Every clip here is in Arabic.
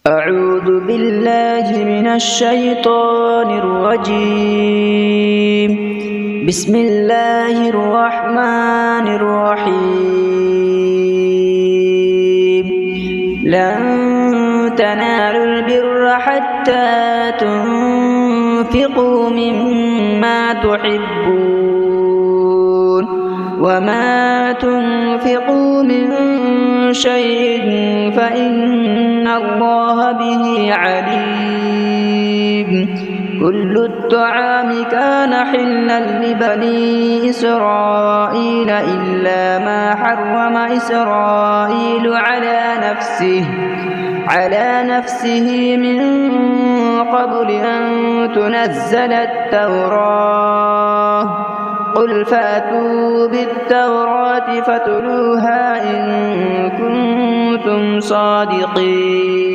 أعوذ بالله من الشيطان الرجيم. بسم الله الرحمن الرحيم. لن تنالوا البر حتى تنفقوا مما تحبون وما تنفقوا من شيء فإن الله به عليم. كل الطعام كان حلا لبني إسرائيل إلا ما حرم إسرائيل على نفسه من قبل أن تنزل التوراة. قل فأتوا بالتوراة فاتلوها إن كنتم صادقين.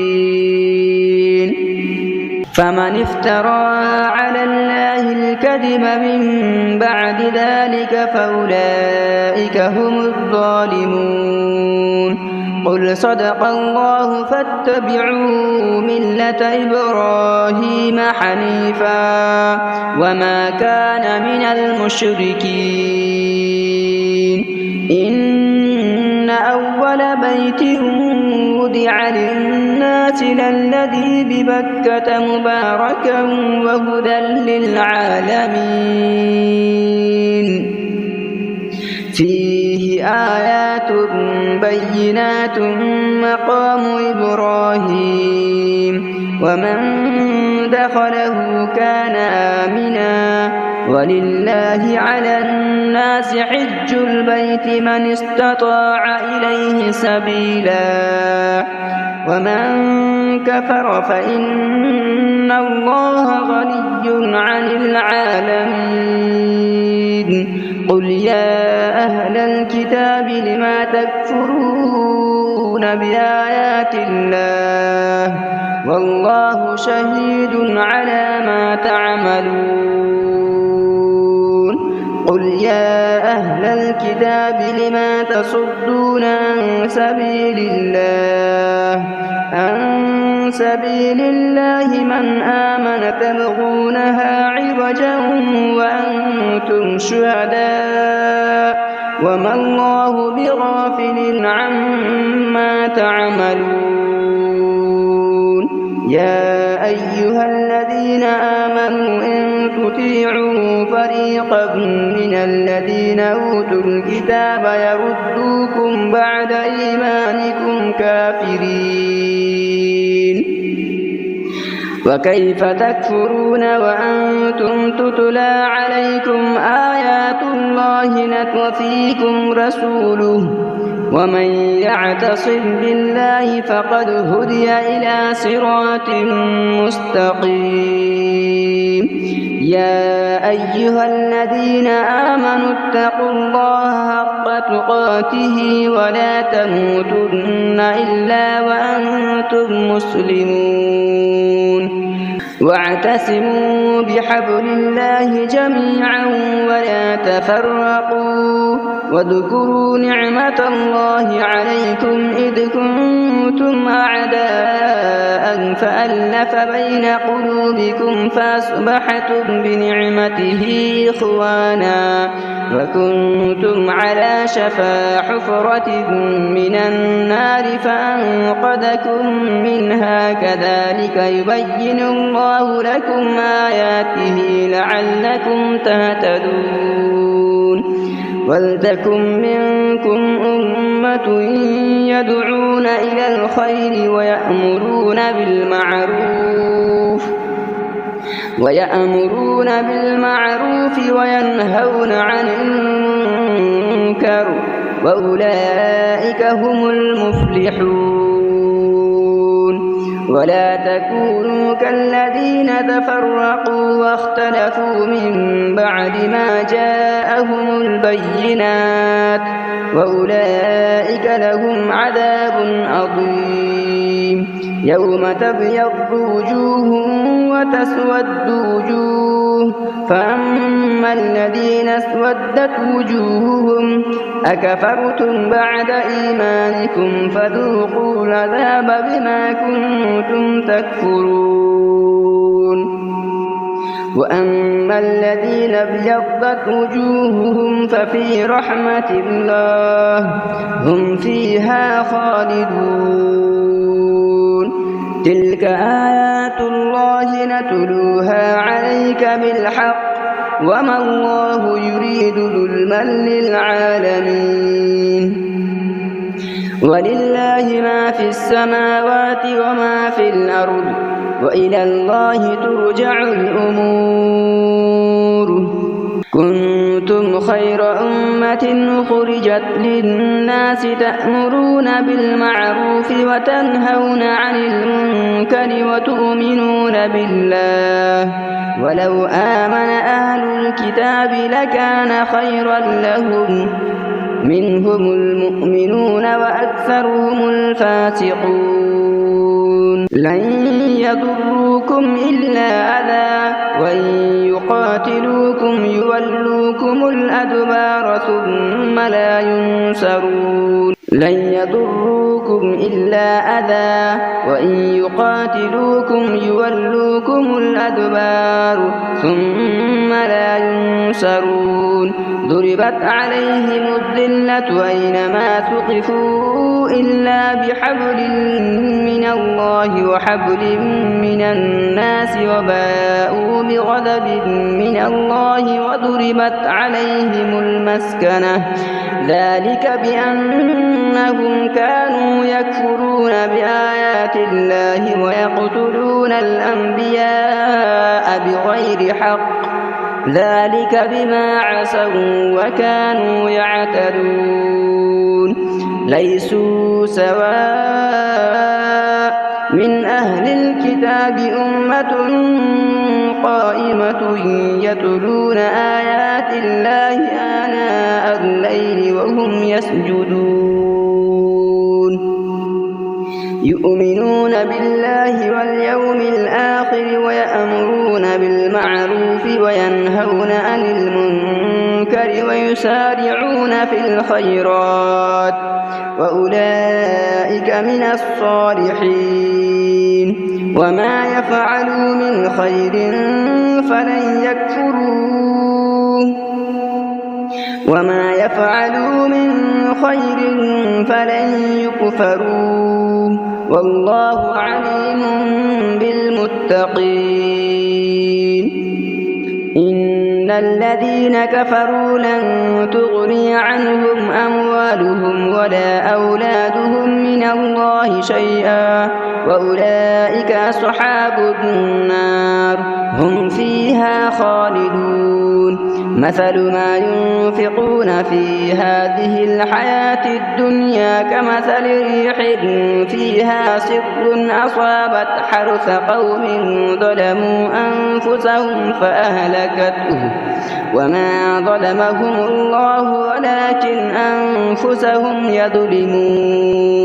فمن افترى على الله الكذب من بعد ذلك فأولئك هم الظالمون. قل صدق الله فاتبعوا ملة إبراهيم حنيفا وما كان من المشركين. إن أول بيت وضع للناس للذي ببكة مباركا وهدى للعالمين. فيه آيات بينات مقام إبراهيم ومن دخله كان آمنا. ولله على الناس حج البيت من استطاع إليه سبيلا ومن كفر فإن الله غني عن العالمين. قل يا أهل الكتاب لما تكفرون بآيات الله والله شهيد على ما تعملون. قل يا أهل الكتاب لما تصدون عن سبيل الله من آمن تبغونها عوجا وأنتم شهداء وما الله بغافل عما تعملون. يا أيها الذين آمنوا إن تطيعوا فريقا من الذين أوتوا الكتاب يردوكم بعد إيمانكم كافرين. وكيف تكفرون وأنتم تتلى عليكم آيات الله وفيكم رسوله ومن يعتصم بالله فقد هدي إلى صراط مستقيم. يا أيها الذين آمنوا اتقوا الله حق تقاته ولا تموتن إلا وأنتم مسلمون. واعتصموا بحبل الله جميعا ولا تفرقوا واذكروا نعمة الله عليكم إذ كنتم أعداء فألف بين قلوبكم فأصبحتم بنعمته إخوانا وكنتم على شفا حفرة من النار فأنقذكم منها. كذلك يبين الله لكم آياته لعلكم تهتدون. ولتكن منكم أمة يدعون إلى الخير ويأمرون بالمعروف وينهون عن المنكر وأولئك هم المفلحون. ولا تكونوا كالذين تفرقوا واختلفوا من بعد ما جاءهم البينات وأولئك لهم عذاب عظيم. يوم تبيض وجوه وتسود وجوه فأما الذين اسودت وجوههم أكفرتم بعد إيمانكم فذوقوا العذاب بما كنتم تكفرون وأما الذين ابيضت وجوههم ففي رحمة الله هم فيها خالدون تلك آيات الله نتلوها عليك بالحق وما الله يريد ظلما للعالمين ولله ما في السماوات وما في الأرض وإلى الله ترجع الأمور كنتم خير أمة أخرجت للناس تأمرون بالمعروف وتنهون عن المنكر وتؤمنون بالله ولو آمن أهل الكتاب لكان خيرا لهم منهم المؤمنون وأكثرهم الفاسقون لن يضروكم إلا أذى وإن يقاتلوكم يولوكم الأدبار ثم لا ينصرون لن يضروكم إلا أذى وإن يقاتلوكم يولوكم الأدبار ثم لا ينصرون ضربت عليهم الذلة أينما ثقفوا إلا بحبل من الله وحبل من الناس وباءوا بغضب من الله وضربت عليهم المسكنة ذلك بأنهم كانوا يكفرون بآيات الله ويقتلون الأنبياء بغير حق ذلك بما عصوا وكانوا يعتدون ليسوا سواء من أهل الكتاب أمة قائمة يتلون آيات الله آناء الليل وهم يسجدون يؤمنون بالله واليوم الآخر ويأمرون بالمعروف وينهون عن المنكر ويسارعون في الخيرات وأولئك من الصالحين وما يفعلوا من خير فلن يكفروه وما يفعلوا من خير فلن يكفروه والله عليم بالمتقين إن الذين كفروا لن تغني عنهم أموالهم ولا أولادهم من الله شيئا وأولئك أصحاب النار هم فيها خالدون مثل ما ينفقون في هذه الحياة الدنيا كمثل ريح فيها سر أصابت حرث قوم ظلموا أنفسهم فأهلكته وما ظلمهم الله ولكن أنفسهم يظلمون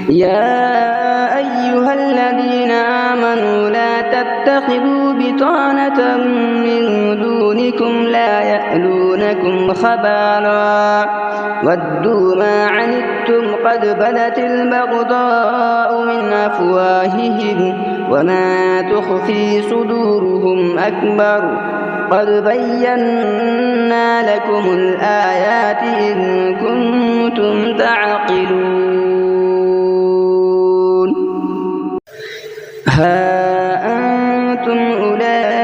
يا أيها الذين آمنوا لا تتخذوا بطانة من دونكم لا يألونكم خبالا ودوا ما عنتم قد بدت البغضاء من أفواههم وما تخفي صدورهم أكبر قد بينا لكم الآيات إن كنتم تعقلون ها أنتم أولئك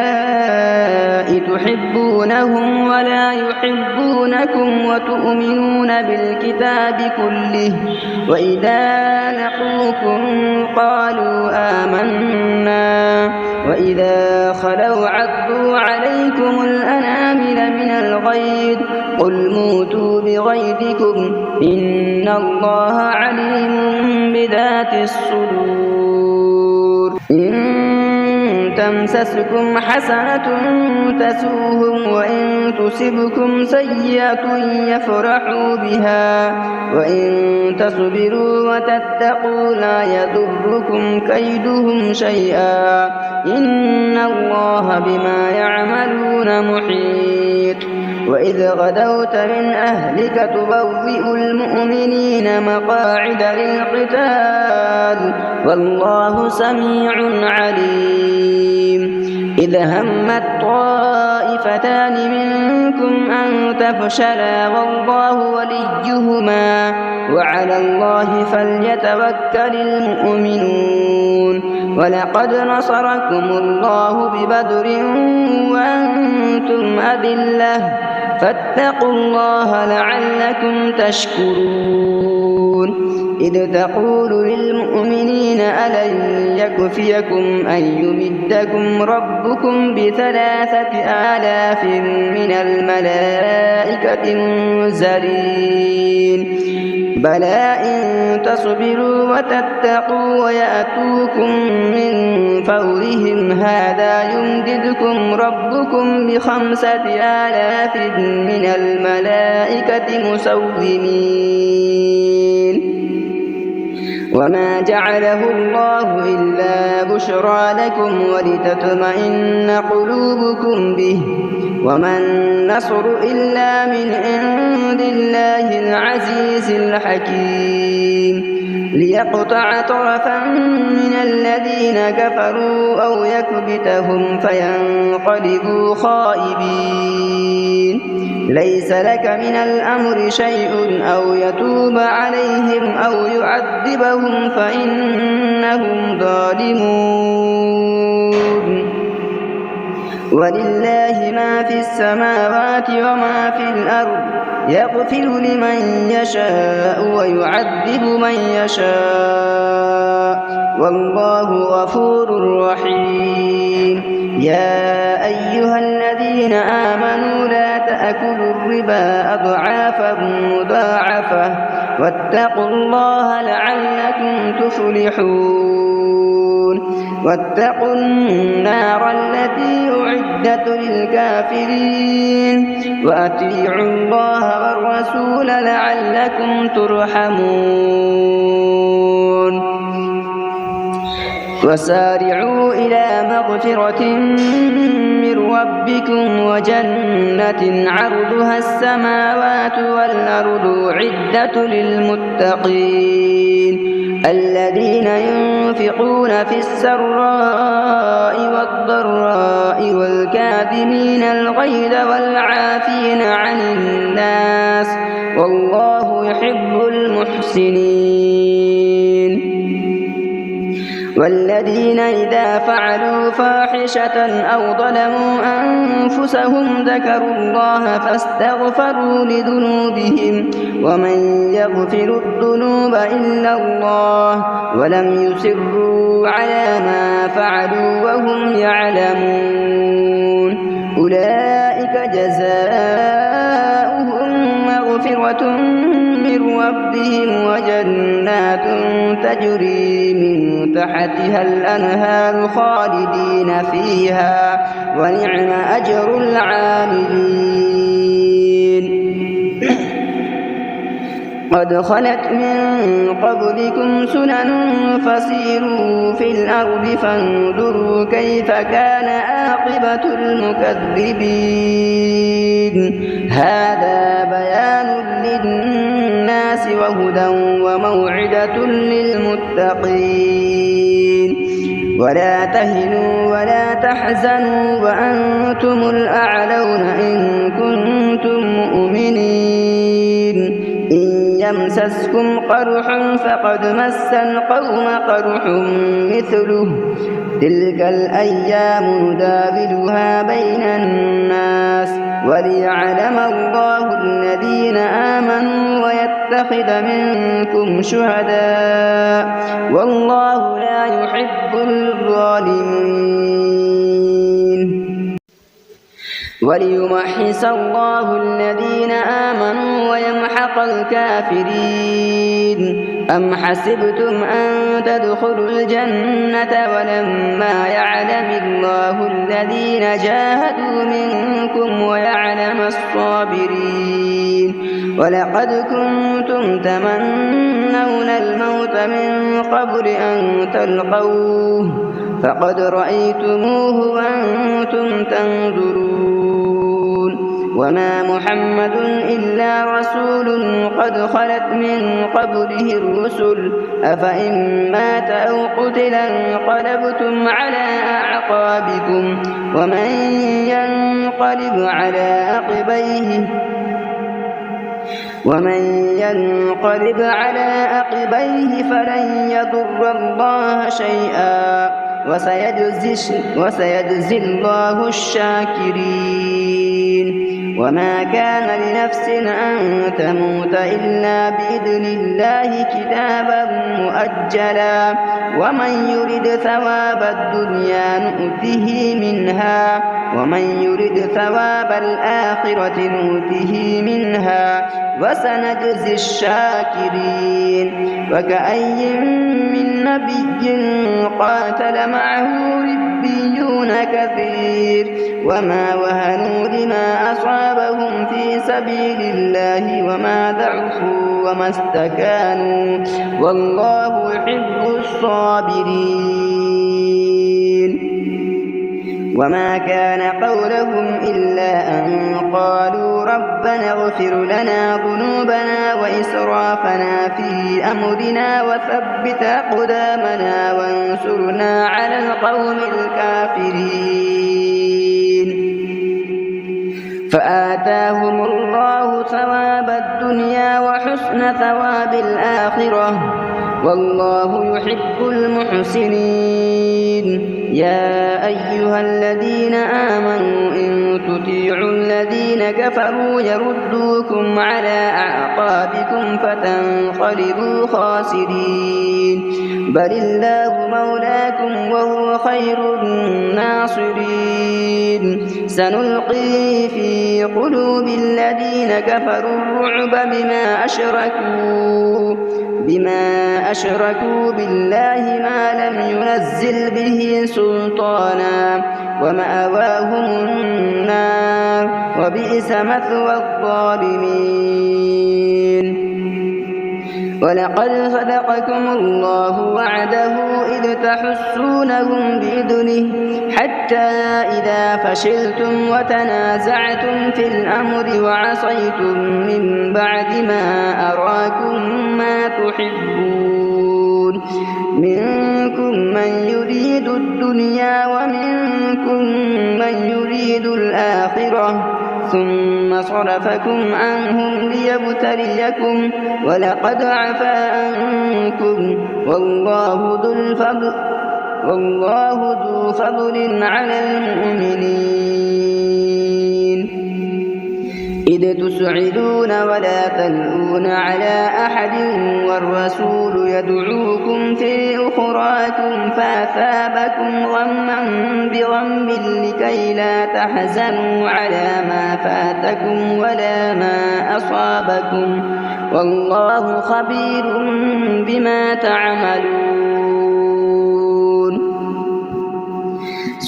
تحبونهم ولا يحبونكم وتؤمنون بالكتاب كله وإذا لقوكم قالوا آمنا وإذا خلوا عضوا عليكم الأنامل من الغيظ قل موتوا بغيظكم إن الله عليم بذات الصدور إن تمسسكم حسنة تسوهم وإن تصبكم سيئة يفرحوا بها وإن تصبروا وتتقوا لا يضركم كيدهم شيئا إن الله بما يعملون محيط. وإذ غدوت من أهلك تبوئ المؤمنين مقاعد للقتال والله سميع عليم. إذ همت طائفتان منكم أن تفشلا والله وليهما وعلى الله فليتوكل المؤمنون. ولقد نصركم الله ببدر وأنتم أذلة فاتقوا الله لعلكم تشكرون. إذ تقول للمؤمنين ألن يكفيكم أن يمدكم ربكم ب3,000 من الملائكة منزلين بلى إن تصبروا وتتقوا ويأتوكم من فورهم هذا يمددكم ربكم ب5,000 من الملائكة مسومين. وما جعله الله إلا بشرى لكم ولتطمئن قلوبكم به وما النصر إلا من عند الله العزيز الحكيم. ليقطع طرفا من الذين كفروا أو يكبتهم فينقلبوا خائبين. ليس لك من الأمر شيء أو يتوب عليهم أو يعذبهم فإنهم ظالمون. ولله ما في السماوات وما في الأرض يغفر لمن يشاء ويعذب من يشاء والله غفور رحيم. يا أيها الذين آمنوا لا تأكلوا الربا أضعافا مضاعفة واتقوا الله لعلكم تفلحون. واتقوا النار التي أعدت للكافرين وأطيعوا الله والرسول لعلكم ترحمون. وسارعوا إلى مغفرة من ربكم وجنة عرضها السماوات والأرض أعدت للمتقين الذين ينفقون في السراء والضراء والكاظمين الغيظ والعافين عن الناس والله يحب المحسنين. والذين إذا فعلوا فاحشة أو ظلموا أنفسهم ذكروا الله فاستغفروا لذنوبهم ومن يغفر الذنوب إلا الله ولم يصروا على ما فعلوا وهم يعلمون. أولئك جزاؤهم مغفرة من ربهم وجنات تجري من تحتها الأنهار خالدين فيها ونعم أجر العاملين. قد خلت من قبلكم سنن فسيروا في الأرض فانظروا كيف كان عاقبة المكذبين. هذا بيان للناس وهدى وموعظة للمتقين. ولا تهنوا ولا تحزنوا وأنتم الأعلون إن كنتم مؤمنين. إن يمسسكم قرح فقد مس القوم قرح مثله تلك الأيام نداولها بين الناس وليعلم الله الذين آمنوا ويتخذ منكم شهداء والله لا يحب الظالمين. وليمحص الله الذين آمنوا ويمحق الكافرين أم حسبتم أن تدخلوا الجنة ولما يعلم الله الذين جاهدوا منكم ويعلم الصابرين ولقد كنتم تمنون الموت من قبل أن تلقوه فقد رأيتموه وأنتم تنظرون وما محمد إلا رسول قد خلت من قبله الرسل أفإن مات أو قتل انقلبتم على أعقابكم ومن ينقلب على عقبيه فلن يضر الله شيئا وسيجزي الله الشاكرين وما كان لنفس أن تموت إلا بإذن الله كتابا مؤجلا ومن يرد ثواب الدنيا نؤته منها ومن يرد ثواب الآخرة نؤته منها وسنجزي الشاكرين وكأي من نبي قاتل معه ربيون كثير وما وهنوا لما أصابهم في سبيل الله وما ضعفوا وما استكانوا والله يحب الصابرين وما كان قولهم إلا أن قالوا ربنا اغفر لنا ذنوبنا وإسرافنا في أمرنا وثبت أقدامنا وانصرنا على القوم الكافرين فآتاهم الله ثواب الدنيا وحسن ثواب الآخرة والله يحب المحسنين يا أيها الذين آمنوا إن تطيعوا الذين كفروا يردوكم على أعقابكم فتنقلبوا خاسرين بل الله مولاكم وهو خير الناصرين سنلقي في قلوب الذين كفروا الرعب بما أشركوا بالله ما لم ينزل به سلطانا ومأواهم النار وبئس مثوى الظالمين ولقد صدقكم الله وعده إذ تحسونهم بإذنه حتى إذا فشلتم وتنازعتم في الأمر وعصيتم من بعد ما أراكم ما تحبون منكم من يريد الدنيا ومنكم من يريد الآخرة ثم صرفكم عنهم ليبتليكم ولقد عفا عنكم والله ذو فضل على المؤمنين إذ تسعدون ولا تلؤون على أحد والرسول يدعوكم في أخراكم فأثابكم غما بغم لكي لا تحزنوا على ما فاتكم ولا ما أصابكم والله خبير بما تعملون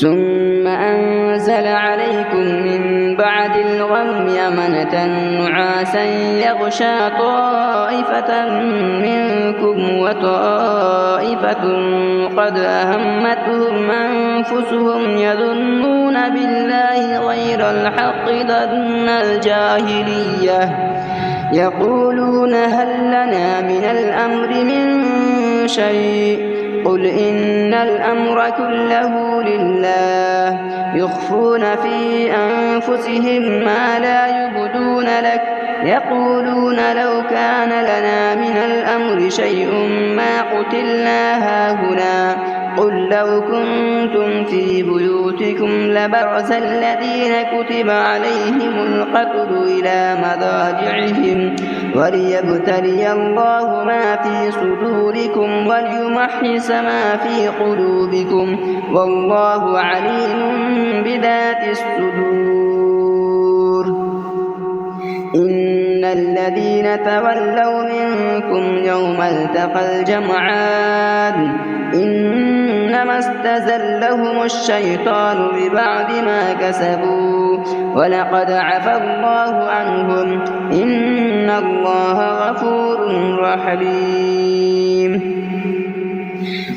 ثم أنزل عليكم من بعد الغم أمنة نعاسا يغشى طائفة منكم وطائفة قد أهمتهم أنفسهم يظنون بالله غير الحق ظن الجاهلية يقولون هل لنا من الأمر من شيء قل إن الأمر كله لله يخفون في أنفسهم ما لا يبدون لك يقولون لو كان لنا من الأمر شيء ما قتلنا هاهنا قل لو كنتم في بيوتكم لبرز الذين كتب عليهم القتل إلى مضاجعهم وليبتلي الله ما في صدوركم وليمحص ما في قلوبكم والله عليم بذات الصدور إن الذين تولوا منكم يوم التقى الجمعان إنما استزلهم الشيطان ببعض ما كسبوا ولقد عفا الله عنهم إن الله غفور رحيم.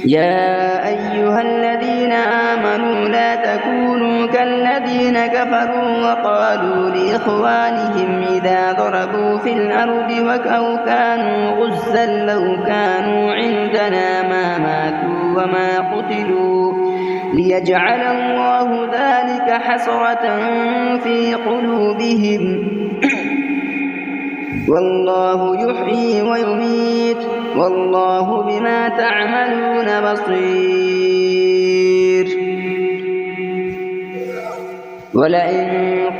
يا أيها الذين آمنوا لا تكونوا كالذين كفروا وقالوا لإخوانهم إذا ضربوا في الأرض أو كانوا غزا لو كانوا عندنا ما ماتوا وما قتلوا ليجعل الله ذلك حسرة في قلوبهم والله يحيي ويميت والله بما تعملون بصير. ولئن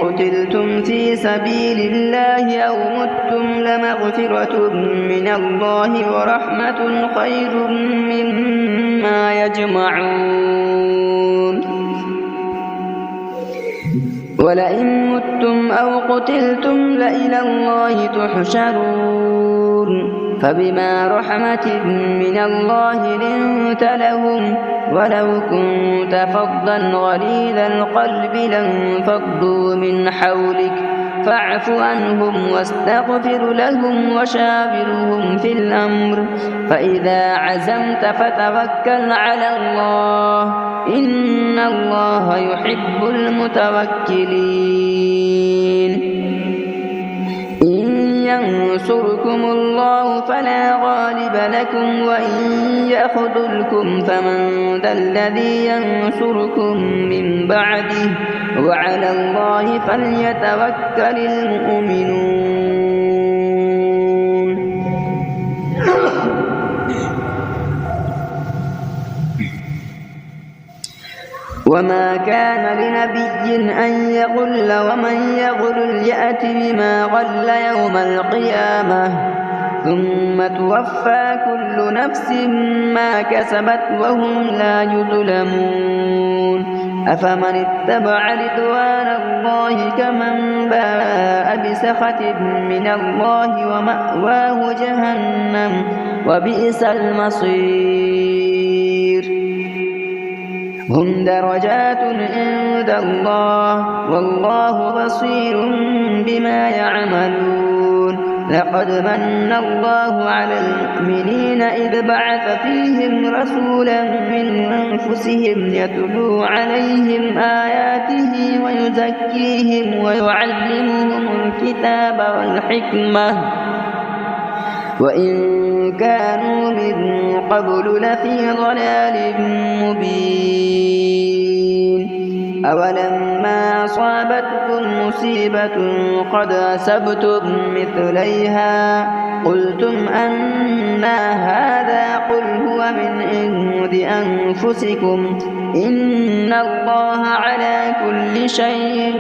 قتلتم في سبيل الله أو متم لمغفرة من الله ورحمة خير مما يجمعون. ولئن متم أو قتلتم لإلى الله تحشرون فبما رحمة من الله لنت لهم ولو كنت فظا غليظ القلب لانفضوا من حولك فاعف عنهم واستغفر لهم وشاورهم في الأمر فإذا عزمت فتوكل على الله إن الله يحب المتوكلين. إن ينصركم الله فلا غالب لكم وإن يخذلكم فمن ذا الذي ينصركم من بعده وعلى الله فليتوكل المؤمنون. وما كان لنبي أن يغل ومن يغل يأت بما غل يوم القيامة ثم توفى كل نفس ما كسبت وهم لا يظلمون. أفمن اتبع رضوان الله كمن باء بسخط من الله ومأواه جهنم وبئس المصير. هم درجات عند الله والله بصير بما يعملون. لقد من الله على المؤمنين إذ بعث فيهم رسولا من أنفسهم يتلو عليهم آياته ويزكيهم ويعلمهم الكتاب والحكمة وإن كانوا من قبل لفي ضلال مبين. أولما أصابتكم مصيبة قد أصبتم مثليها قلتم أنى هذا قل هو من عند أنفسكم إن الله على كل شيء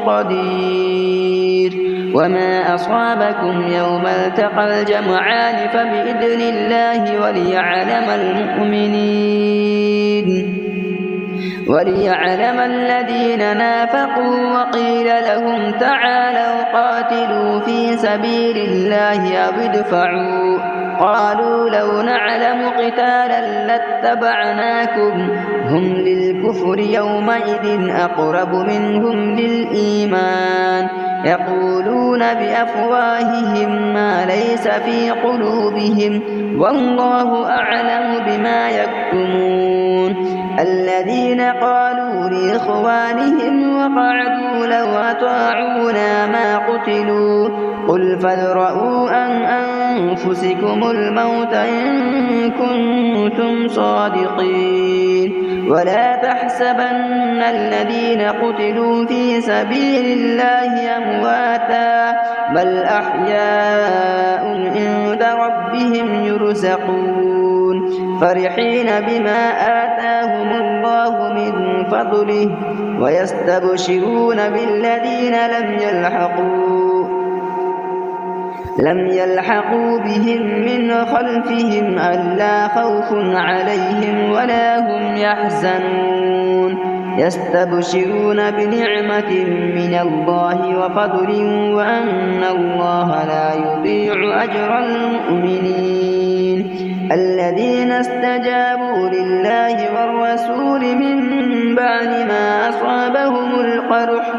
قدير. وما أصابكم يوم التقى الجمعان فبإذن الله وليعلم الذين نافقوا وقيل لهم تعالوا قاتلوا في سبيل الله أو ادفعوا قالوا لو نعلم قتالا لاتبعناكم هم للكفر يومئذ أقرب منهم للإيمان يقولون بأفواههم ما ليس في قلوبهم والله أعلم بما يكتمون. الذين قالوا لإخوانهم وقعدوا لو أطاعونا ما قتلوا قل فادرءوا عن أنفسكم الموت إن كنتم صادقين ولا تحسبن الذين قتلوا في سبيل الله أمواتا بل أحياء عند ربهم يرزقون فرحين بما آتاهم الله من فضله ويستبشرون بالذين لم يلحقوا بهم من خلفهم ألا خوف عليهم ولا هم يحزنون يستبشرون بنعمة من الله وفضل وأن الله لا يضيع أجر المؤمنين الذين استجابوا لله والرسول من بعد ما أصابهم القرح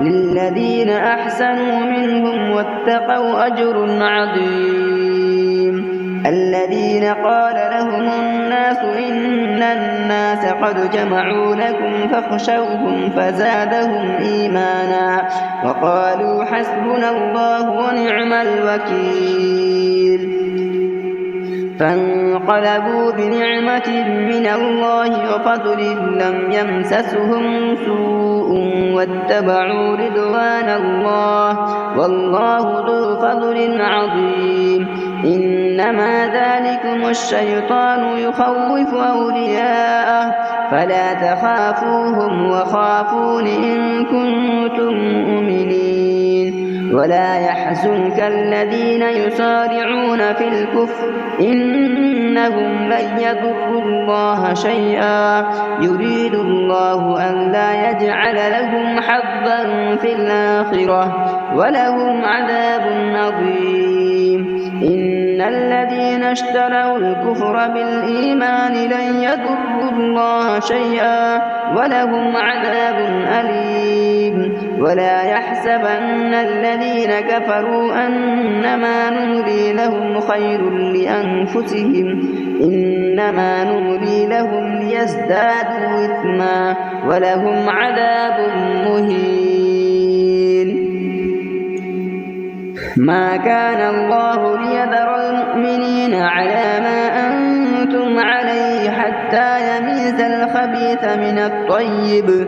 للذين أحسنوا منهم واتقوا أجر عظيم الذين قال لهم الناس إن الناس قد جمعوا لكم فاخشوهم فزادهم إيمانا وقالوا حسبنا الله ونعم الوكيل فانقلبوا بنعمة من الله وفضل لم يمسسهم سوء واتبعوا رضوان الله والله ذو فضل عظيم إنما ذلكم الشيطان يخوف أولياءه فلا تخافوهم وخافون إن كنتم مؤمنين ولا يحزنك الذين يسارعون في الكفر إنهم لن يضروا الله شيئا يريد الله أن لا يجعل لهم حظا في الآخرة ولهم عذاب عظيم إن الذين اشتروا الكفر بالإيمان لن يضروا الله شيئا ولهم عذاب أليم ولا يحسبن الذين كفروا أنما نملي لهم خير لأنفسهم إنما نملي لهم ليزدادوا إثما ولهم عذاب مهين ما كان الله ليذر المؤمنين على ما أنتم عليه حتى يميز الخبيث من الطيب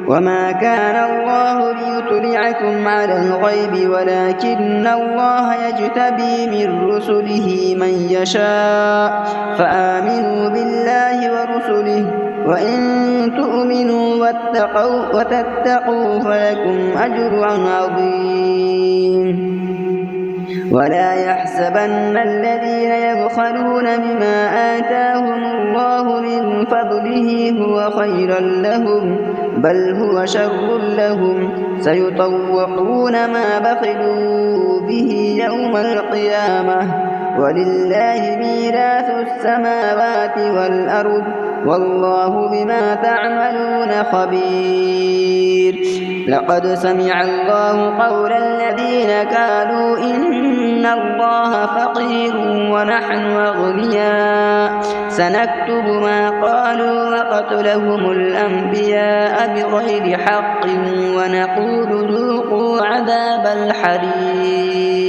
وما كان الله ليطلعكم على الغيب ولكن الله يجتبي من رسله من يشاء فآمنوا بالله ورسله وإن تؤمنوا وتتقوا فلكم أجر عظيم ولا يحسبن الذين يبخلون بما آتاهم الله من فضله هو خيرا لهم بل هو شر لهم سيطوقون ما بخلوا به يوم القيامة ولله ميراث السماوات والأرض والله بما تعملون خبير لقد سمع الله قول الذين قالوا إن الله فقير ونحن أغنياء سنكتب ما قالوا وقتلهم الأنبياء بغير حق ونقول ذوقوا عذاب الحريق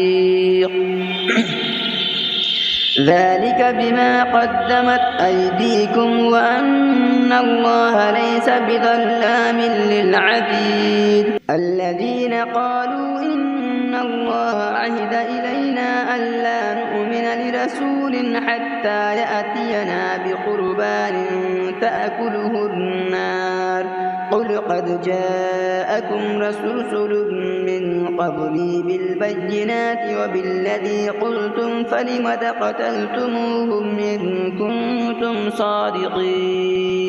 ذلك بما قدمت أيديكم وأن الله ليس بظلام للعبيد الذين قالوا إن الله عهد إلينا ألا نؤمن لرسول حتى يأتينا بقربان تأكله النار قل قد جاءكم رسول من قبلي بالبينات وبالذي قلتم فلم قتلتموهم إن كنتم صادقين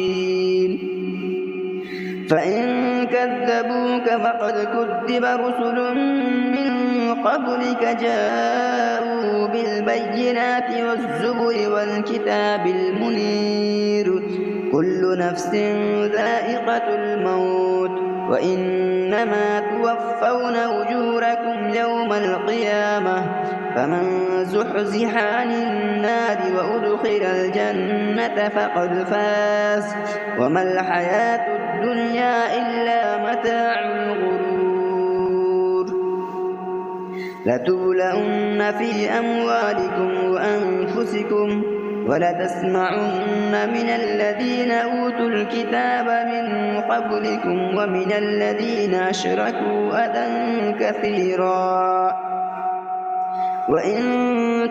فإن كذبوك فقد كذب رسل من قبلك جاءوا بالبينات والزبر والكتاب المنير كل نفس ذائقة الموت وإنما توفون أجوركم يوم القيامة فمن زحزح عن النار وأدخل الجنة فقد فاز وما الحياة الدنيا إلا متاع الغرور لتبلؤن في أموالكم وأنفسكم ولتسمعن من الذين أوتوا الكتاب من قبلكم ومن الذين أشركوا أذى كثيرا وإن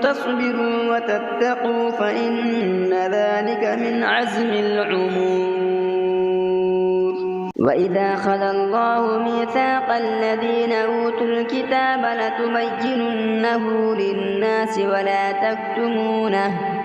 تصبروا وتتقوا فإن ذلك من عزم الأمور وإذا أخذ الله ميثاق الذين أوتوا الكتاب لتبيننه للناس ولا تكتمونه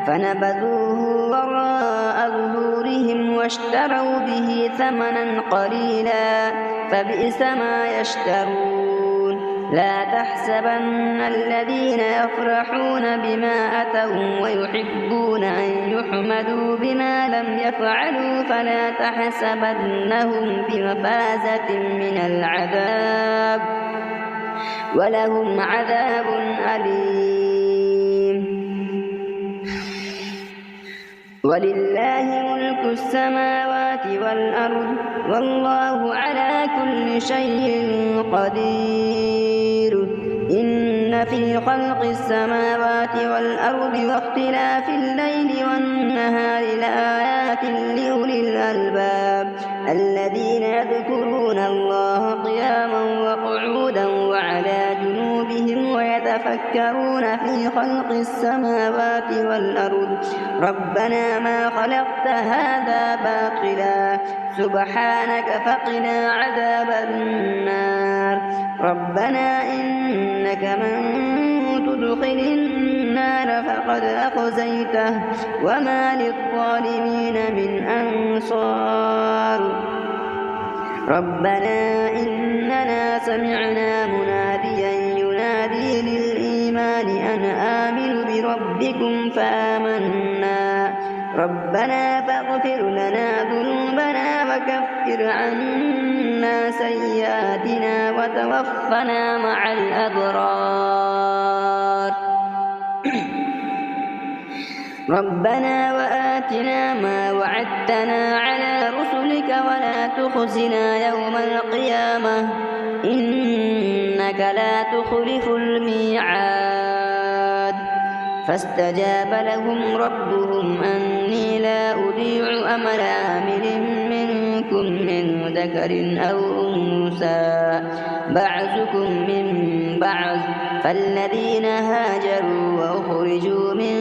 فنبذوه وراء ظهورهم واشتروا به ثمنا قليلا فبئس ما يشترون. لا تحسبن الذين يفرحون بما أتوا ويحبون أن يحمدوا بما لم يفعلوا فلا تحسبنهم بمفازة من العذاب ولهم عذاب أليم. ولله ملك السماوات والأرض والله على كل شيء قدير. إن في خلق السماوات والأرض واختلاف الليل والنهار لآيات لأولي الألباب الذين يذكرون الله قياما وقعودا وعلى جنوبهم ويتفكرون في خلق السماوات والأرض ربنا ما خلقت هذا باطلا سبحانك فقنا عذاب النار. ربنا إنك من تدخل النار فقد أخزيته وما للظالمين من أنصار. ربنا إننا سمعنا مناديا ينادي للإيمان أن آمنوا بربكم فآمنا. ربنا فاغفر لنا ذنوبنا وكفر عنا سيئاتنا وتوفنا مع الأبرار. ربنا وآتنا ما وعدتنا على رسلك ولا تخزنا يوم القيامة إنك لا تخلف الميعاد. فاستجاب لهم ربهم أني لا أضيع أمل عامل منكم من ذكر أو أنثى بعضكم من بعض فالذين هاجروا وأخرجوا من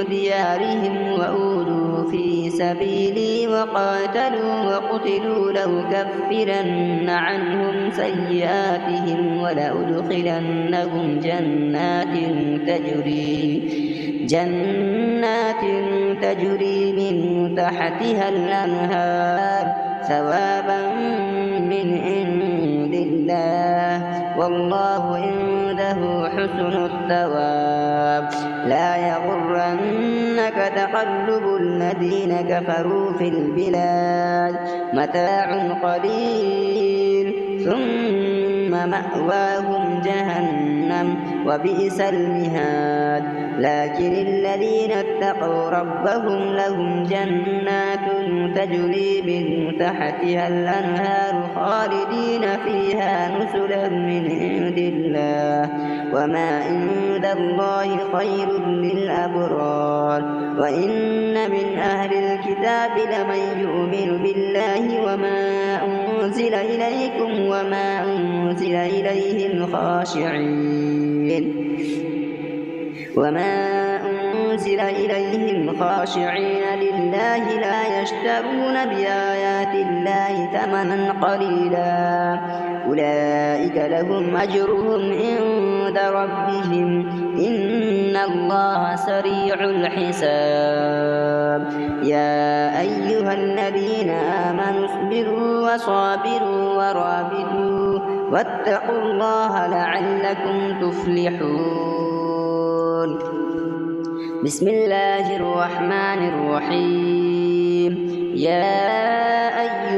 ديارهم وأوذوا في سبيلي وقاتلوا وقتلوا لأكفرن عنهم سيئاتهم ولأدخلنهم جنات تجري من تحتها الأنهار ثوابا من عند الله والله عنده حسن الثواب. لا يغرنك تقلب الذين كفروا في البلاد متاع قليل ثم مأواهم جهنم وبئس المهاد. لكن الذين اتقوا ربهم لهم جنات تجري من تحتها الأنهار خالدين فيها نزلا من عند الله وما عند الله خير للأبرار. وإن من أهل الكتاب لمن يؤمن بالله وما أنزل إليكم وما أنزل إليهم خاشعين لله لا يشترون بآيات الله ثمنا قليلا أولئك لهم أجرهم عند ربهم إن الله سريع الحساب. يا أيها الذين آمنوا اصبروا وصابروا ورابطوا واتقوا الله لعلكم تفلحون. بسم الله الرحمن الرحيم. يا أيها